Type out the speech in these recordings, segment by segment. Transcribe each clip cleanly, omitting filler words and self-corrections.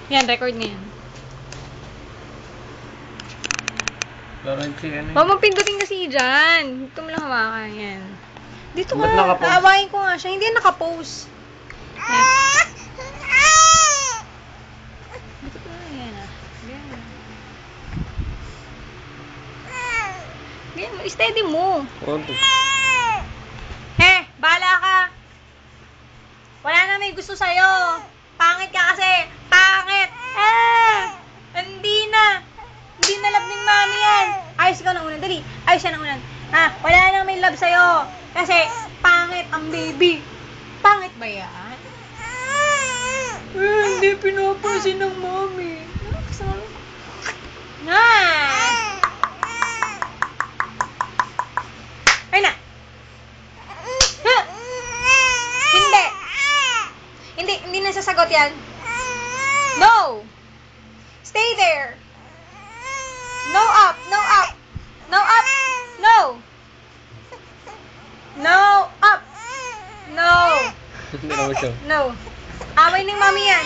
Yan, record na yan. Laranchi, ano Huwag mong pindutin kasi dyan. Dito mo lang hawakan. Yan. Dito Ba't ka. naka-pause? Aawain ko nga siya. Hindi yan naka-pause. Yan. Dito ko na yan ah. Yan. Yan. Steady mo. Bahala ka. Wala na may gusto sa'yo. Pangit ka kasi. Pangit. Hindi na. Hindi na love ng mami yan. Ayos ikaw ng unan. Dali. Ayos siya ng unan. Wala na may love sa'yo. Kasi pangit ang baby. Pangit ba yan? Hindi pinapansin ng mami. Ay na. Hindi na sasagot yan. No! Stay there! No up! No up! No up! No! No up! No! Hindi na mo siya. No! Away ng mami yan!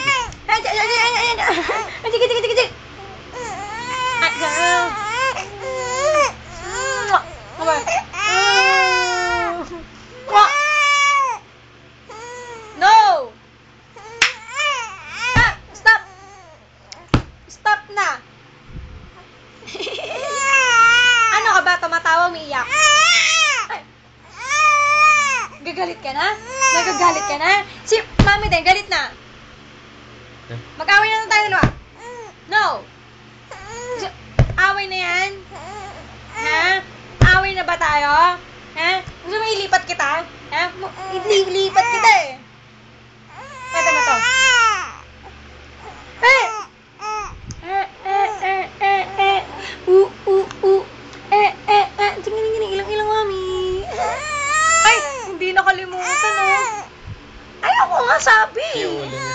No! Stop! Stop na! Ano ka ba? Tumatawa, umiiyak? Ay. Gagalit ka na? Nagagalit ka na? Si mami din, galit na. Mag-away na lang tayo dalawa. No! Away na yan? Ha? Away na ba tayo? Ha? Gusto mo ilipat kita? Ha? Ilipat kita eh. Ito na to. Ilang mami. Ay, hindi nakalimutan oh. Ay, ako nga sabi. Yung ulo niya.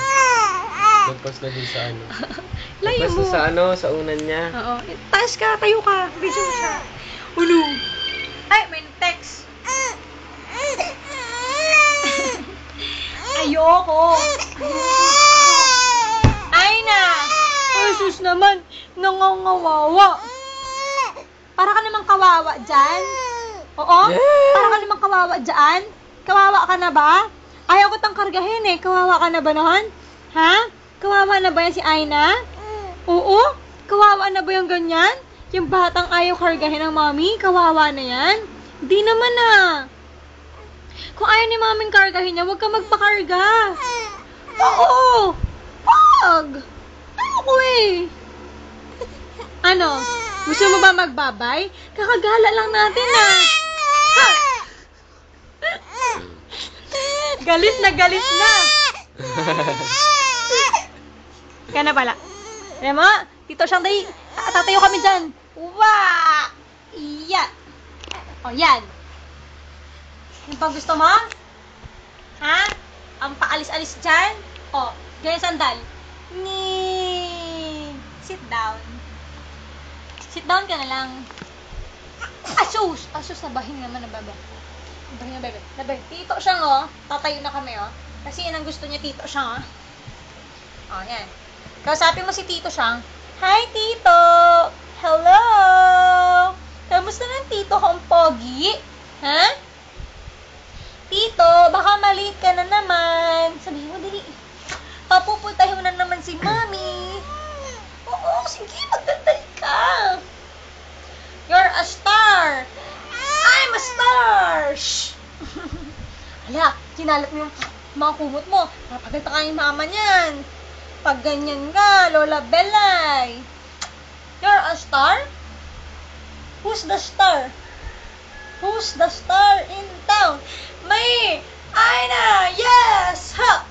Lagpas na din sa ano. Layo Lagpas mo. na sa ano, sa unan niya. Oo. Taas ka, tayo ka. Video mo siya. Ulo. Ay, may text. Ayoko. Ay na. Ay, sus naman. Nangangawawa. Para ka namang kawawa dyan. Oo? Para ka namang kawawa dyan. Kawawa ka na ba? Ayaw ko tang kargahin eh. Kawawa ka na ba noon? Ha? Kawawa na ba yan si Aina? Oo? Kawawa na ba yung ganyan? Yung batang ayaw kargahin ng mami? Kawawa na yan? Di naman ah. Kung ayaw ni maming kargahin niya, huwag ka magpakarga. Oo! Wag! Ayoko eh. Ano? Gusto mo ba magbabay? Kakagala lang natin ah. Ha? Galit na galit na. Kaya na pala. Alam mo, Tito siyang day. Tatayo kami dyan. Wah! Iya. O, yan. Yung pag gusto mo? Ha? Ang paalis-alis dyan? O, ganyan sandal. Sit down. Sit down ka na lang. Asus! Asus, nabahin naman na baba. Nabahin na bebe. Nabahin. Tito siyang oh. Tatayo na kami oh. Kasi yan ang gusto niya, Tito siyang oh. O, yan. Kausapin mo si Tito siyang. Hi, Tito! Hello! Kamusta ng Tito kong pogi? Ha? Tito, baka maliit ka na naman. Sabihin mo, dali. Papupuntahin mo na naman si Mami. Oo, sige, magdaldal ka. You're a star. I'm a star. Shh. Hala, kinalat mo yung mga kumot mo. Napagalta ka yung mama niyan. Pag ganyan ka, Lola Belay. You're a star? Who's the star? Who's the star in town? May! Aina! Yes! Ha!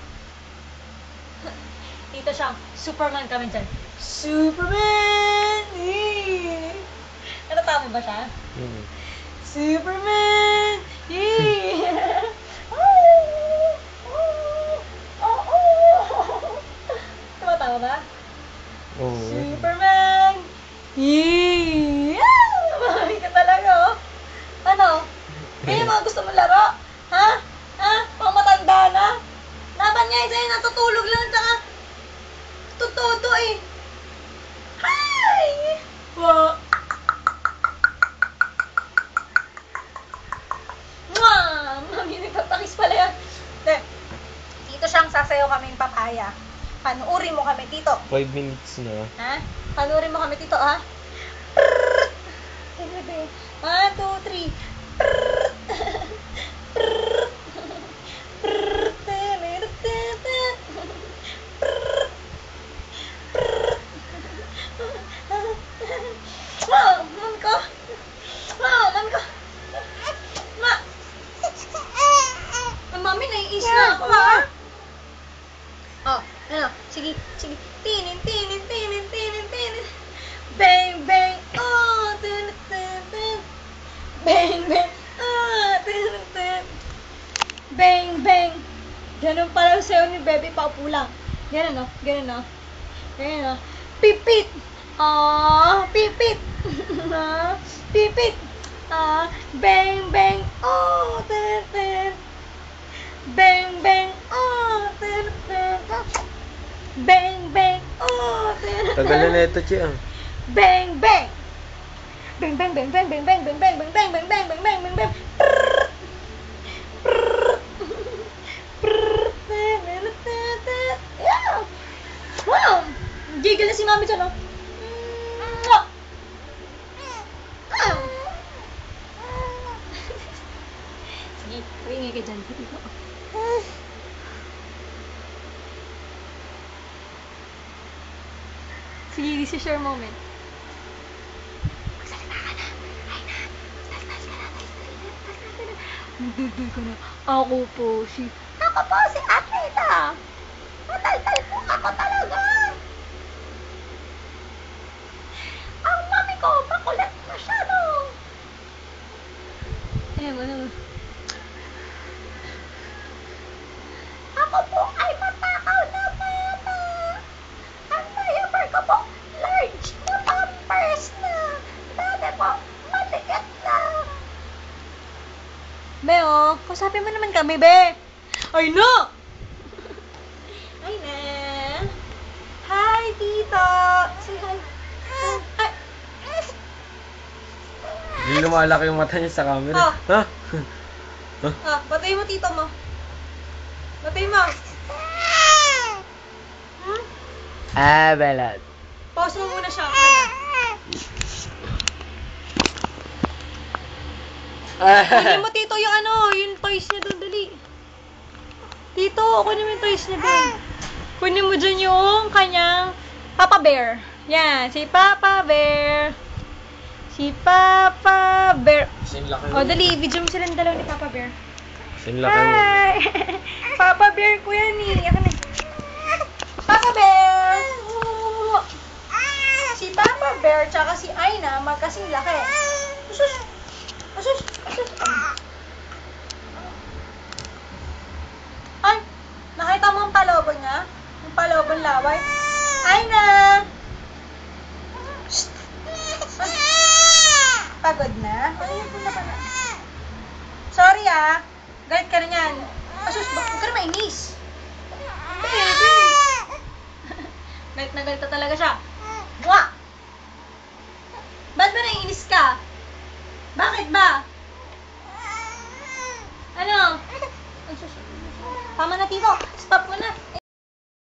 Tito siyang, Superman kami dyan. Superman! Ano tama ba siya? Superman! Tama ba? Oo. Superman! Mami ka talaga, oh. Ano? Kaya mga gusto mong laro? Ha? Ha? Mga matanda na? Dapat nga sa'yo natutulog lang, tsaka tututo Panuuri mo kami, Tito. 5 minutes na. Ha? Panuuri mo kami, Tito, ha? 1, 2, 3. Man ko. Man ko. Ma. Mami, naiis na ako, ha? Oh, ano? Sige, sige. Tinin. Bang, bang. Oh, tun. Bang, bang. Oh, tun. Bang, bang. Ganun pala sa'yo ni Bebe Paupo lang. Ganun, no? Ganun, no? Ganun, no? Pipit. Pipit. Pipit. Bang, bang. Oh, tun. Bang, bang. Oh, tun. Bang, bang. Oh, tun. Tagal na ito, Chi, ah. Bang, bang. Bang, bang, bang, bang, bang, bang, bang, bang, bang, bang, bang, bang, bang, bang, bang, bang. Wow! Gigil na si Mami dyan, oh. Sige, paingay ka dyan. Sige, this is your moment. Magsalita ka na. Ay na. Magduldul ka na. Ako po si Atleta. Mataltal po ako talaga. Ang mami ko, makulit masyado. Ano? Ako po ay matakaw na bata. Ang diaper ko po, large na pampers na. Dati po, maliit lang. Be, oh, kusapin mo naman kami, Be. Ay, no! Ay, na. Hi, Tito. Say hi. Ay. Hindi lumalaki yung mata niya sa camera. Oh. Ha? Batay mo, Tito mo. Batay mo. Balad. Pause mo muna siya. Kunin mo, Tito, yung yung toys niya doon, dali. Tito, kunin mo yung toys niya doon. Kunin mo dyan yung kanyang Papa Bear. Yan, si Papa Bear. Si Papa Bear. Sinlaki O, dali, video mo silang dalawa ni Papa Bear. Sinlaki mo. Hi! Papa Bear ko yan eh. Ako na. Papa Bear! Si Papa Bear tsaka si Aina magkasing laki. Asus! Asus! Asus! Ay! Nakita mo ang palobon niya? Yung palobon laway? Aina! Shh! Pagod na? Ayun po na pala. Sorry ah. Galit ka rin yan. Asus, huwag ka na mainis. Baby! Galit na galit na talaga siya.